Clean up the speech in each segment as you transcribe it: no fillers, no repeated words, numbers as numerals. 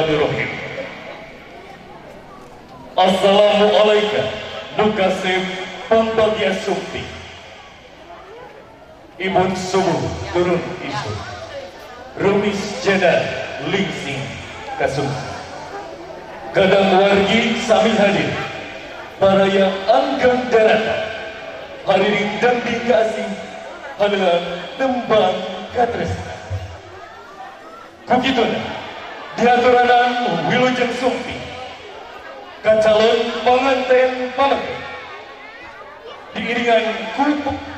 Bismillahirrahmanirrahim. Assalamualaikum Nukasib Pembagia Sukti Ibun Subuh Turun Isu Rumis Jeddah Lingsing Kasum Kadang wargi sami hadir para yang anggang daratan hadirin dan dikasih hadiran tembang katresna kukituna diaturanan wilujeng sumpi kacalon pengantin pamanten diiringan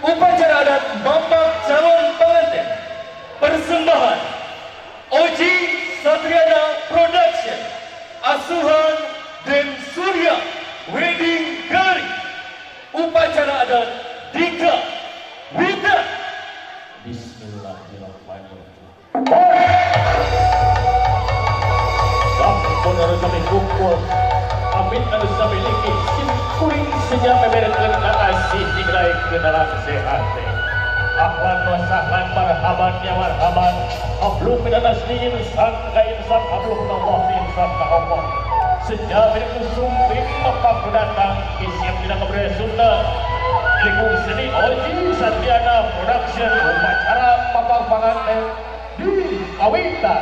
upacara adat bambak calon pengantin persembahan Oji Satriana Production Asuhan dan Surya Wedding Gari upacara adat Dika Wida. Bismillahirrahmanirrahim. Sampun harus sampai kumpul amit harus sampai liki sim kuring senyap memberi kelengkap asih digrai ke dalam sehat. Ahlan wa sahlan marhaban ya marhaban hablum minan asliin sangka insan hablum Allah insan ka Allah sejak dari sumping maka datang isiap tidak keberaya Sunda lingkung seni Oji Satriana Production upacara papang pengantin di Kawita.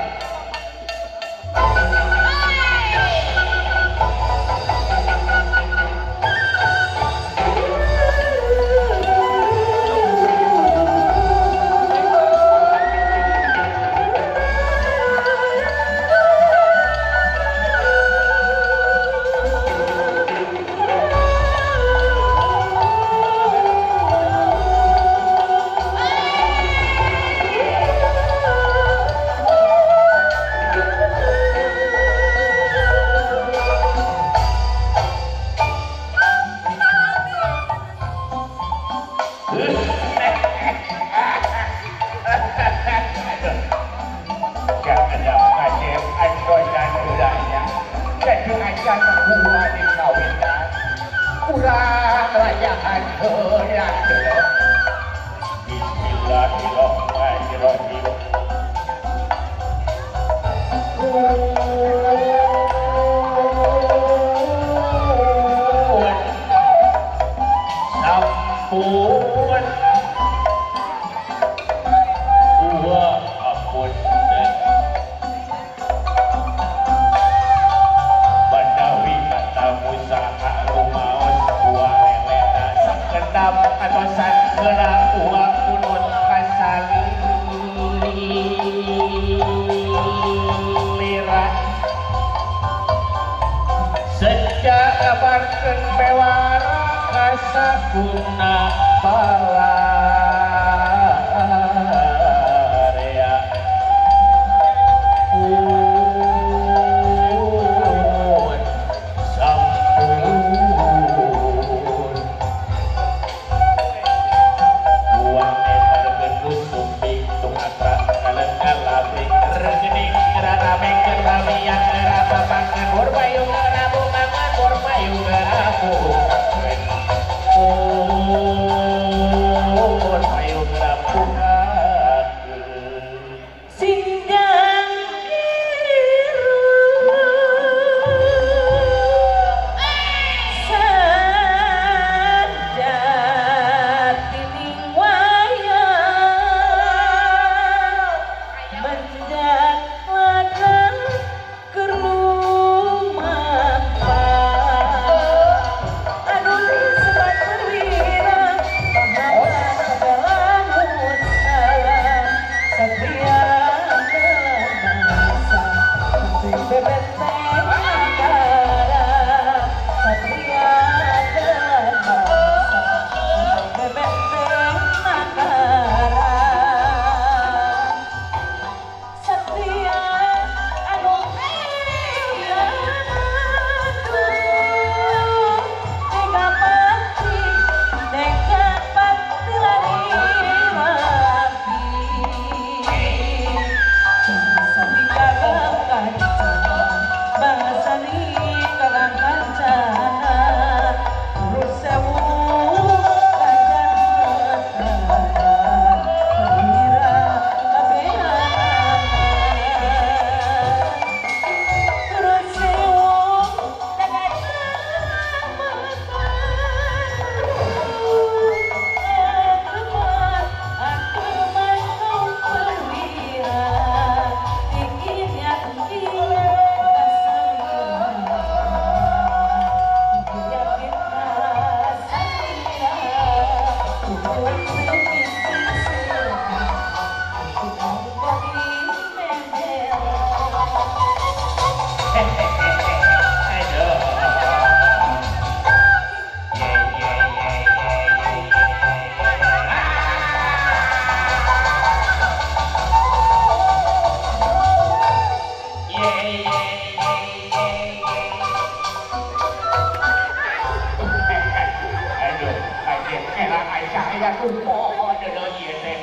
Aduh, adik kira saya tuh pohon dulu iya teh.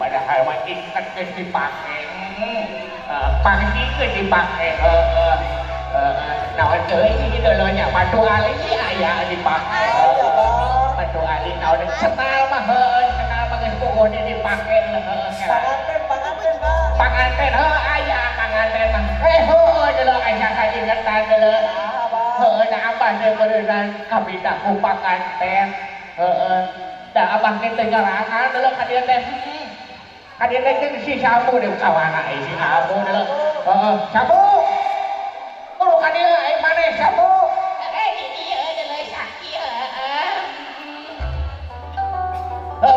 Padahal mah ikat ke dipakai. Pagi ke dipakai. Naon deui ini dulu nya padu ali aya dipakai. Padu ali naon setal mah kenal mah geus pokona dipake panganten aya panganten mah dulu aya kaingetan dulu da abah teh beuneuran kabinda ku panganten da abah teh teu nyarangan dulu ka dieu teh ka dieu teh jeung si Sabu deui kawana si Sabu dulu Sabu kudu ka dieu ai maneh Sabu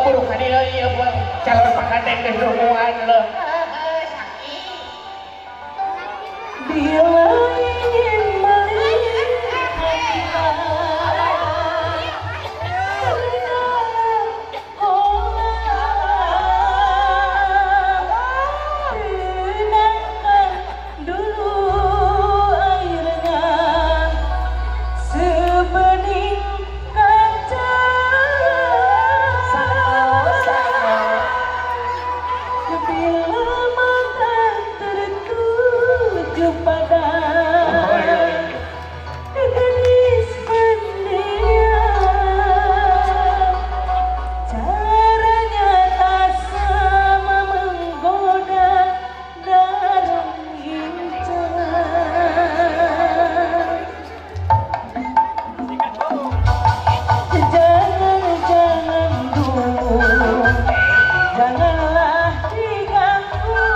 buruk ka dieu ieu calon panganten geus rumuan dulu Bila ingin melihat tenangkan dulu airnya sebening kaca bila mata tertuju pada gadis pendiam caranya tak sama menggoda dalam intan jangan dulu janganlah diganggu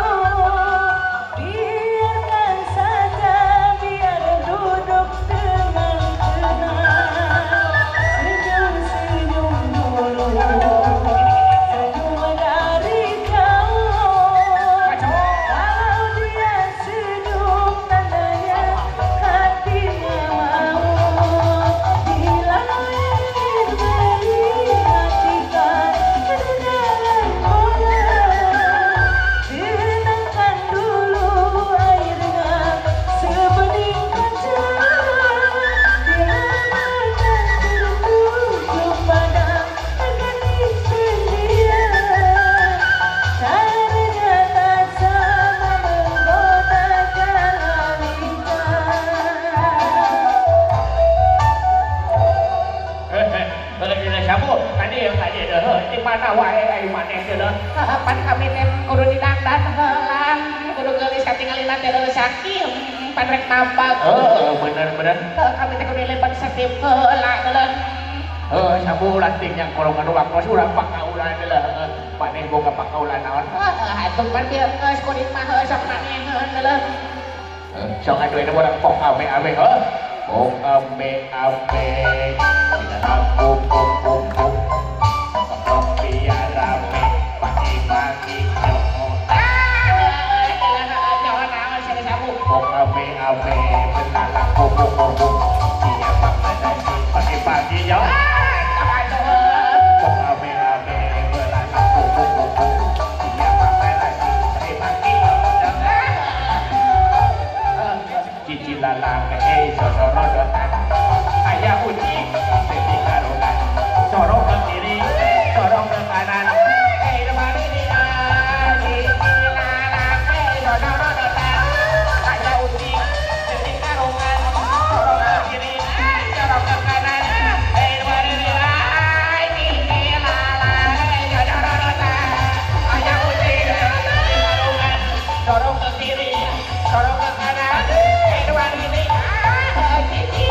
biarkan saja biar duduk dengan tenang senyum-senyum dulu senyum dari jauh kalau dia senyum tandanya hatinya mau bila ingin melihat kita berjalan bola tenangkan dulu airnya sebening kaca bila mata tertuju pada gadis pendiam caranya tak sama menggoda jalan intan. Dina Sabu tadi yang tadi deuh di mana wae ai maneh deuh pan kami teh kudu didangdan heula kudu geulis katingalina teh deuh saking pan rek nampak bener kami teh kudu lebat satip heula deuh Sabu lanting yang kolong anu wakos urang pakaulan deuh maneh boga pakaulan naon atuh pan bieu geus kudu mah sok maneh deuh sok aduh ini orang pok ame-ame pok ame-ame pum pum pum pum pok biar rame pagi-pagi nyawa naon sih Sabu pok ame-ame benala pum pum pum pum dia makan pagi-pagi ya pok ame-ame benala pum pum pum pum dia makan pagi-pagi cici lalang sosoro dotan aya uji sesi karunan sorong ke kiri sorong ke kanan demari dina cici lalang sosoro dotan aya uji sesi karungan sorong ke kiri sorong ke kanan demari dina cici lalang sosoro dotan aya uji sesi karungan sorong ke kiri sorong ke kanan demari dina cici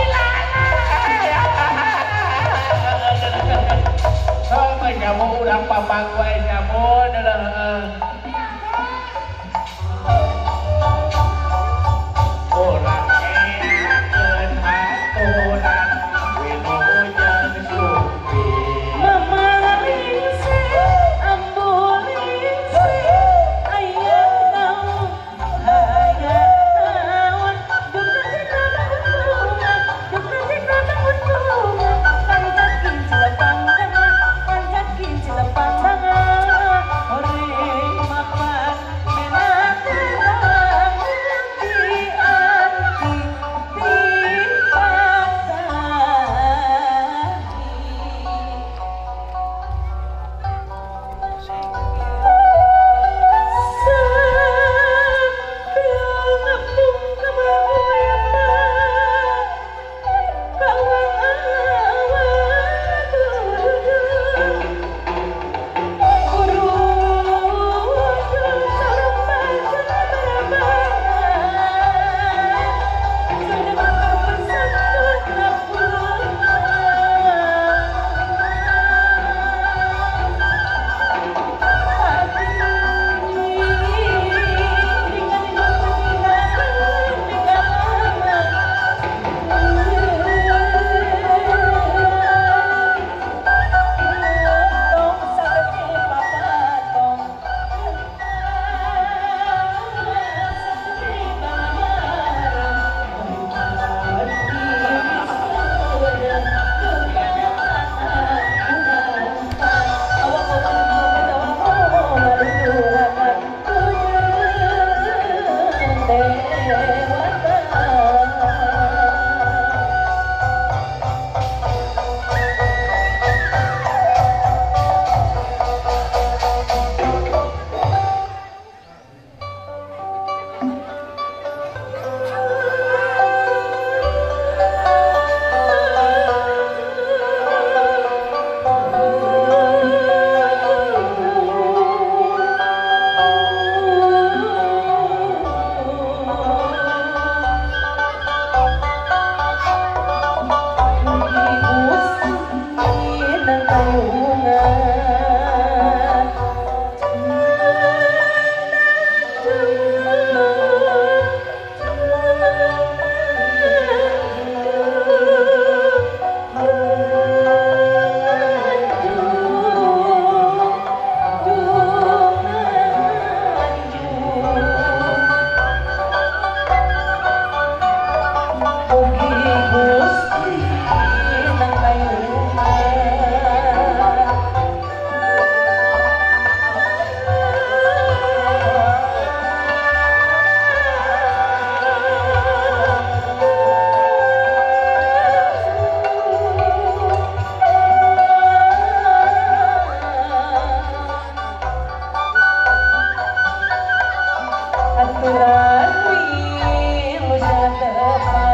tepat